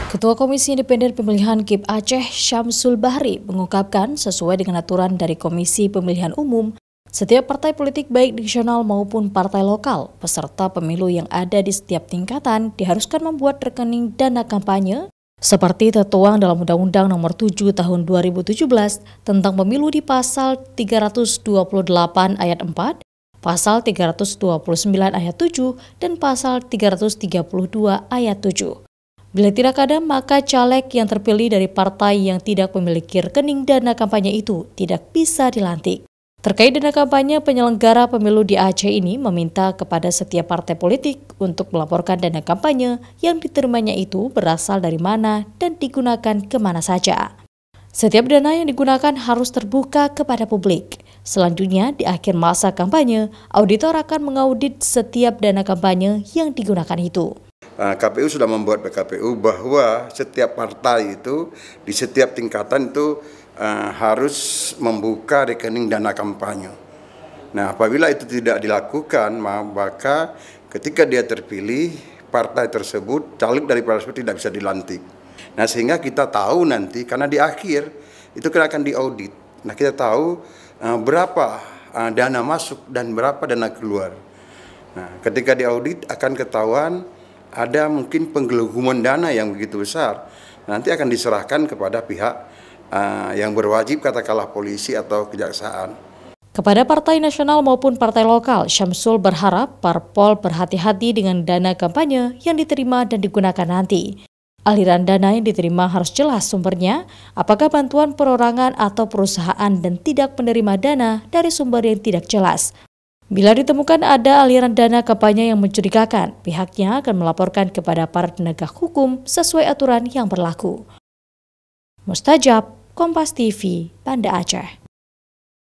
Ketua Komisi Independen Pemilihan KIP Aceh, Syamsul Bahri, mengungkapkan sesuai dengan aturan dari Komisi Pemilihan Umum, setiap partai politik baik nasional maupun partai lokal, peserta pemilu yang ada di setiap tingkatan diharuskan membuat rekening dana kampanye seperti tertuang dalam Undang-Undang Nomor 7 Tahun 2017 tentang pemilu di Pasal 328 Ayat 4, Pasal 329 Ayat 7, dan Pasal 332 Ayat 7. Bila tidak ada, maka caleg yang terpilih dari partai yang tidak memiliki rekening dana kampanye itu tidak bisa dilantik. Terkait dana kampanye, penyelenggara pemilu di Aceh ini meminta kepada setiap partai politik untuk melaporkan dana kampanye yang diterimanya itu berasal dari mana dan digunakan kemana saja. Setiap dana yang digunakan harus terbuka kepada publik. Selanjutnya, di akhir masa kampanye, auditor akan mengaudit setiap dana kampanye yang digunakan itu. KPU sudah membuat PKPU bahwa setiap partai itu di setiap tingkatan itu harus membuka rekening dana kampanye. Nah, apabila itu tidak dilakukan, maka ketika dia terpilih, partai tersebut, caleg dari partai tersebut tidak bisa dilantik. Nah, sehingga kita tahu nanti, karena di akhir itu akan diaudit. Nah, kita tahu berapa dana masuk dan berapa dana keluar. Nah, ketika diaudit akan ketahuan ada mungkin penggelembungan dana yang begitu besar, nanti akan diserahkan kepada pihak yang berwajib, katakanlah polisi atau kejaksaan. Kepada partai nasional maupun partai lokal, Syamsul berharap parpol berhati-hati dengan dana kampanye yang diterima dan digunakan nanti. Aliran dana yang diterima harus jelas sumbernya, apakah bantuan perorangan atau perusahaan, dan tidak menerima dana dari sumber yang tidak jelas. Bila ditemukan ada aliran dana kampanye yang mencurigakan, pihaknya akan melaporkan kepada para penegak hukum sesuai aturan yang berlaku. Mustajab, Kompas TV, Banda Aceh.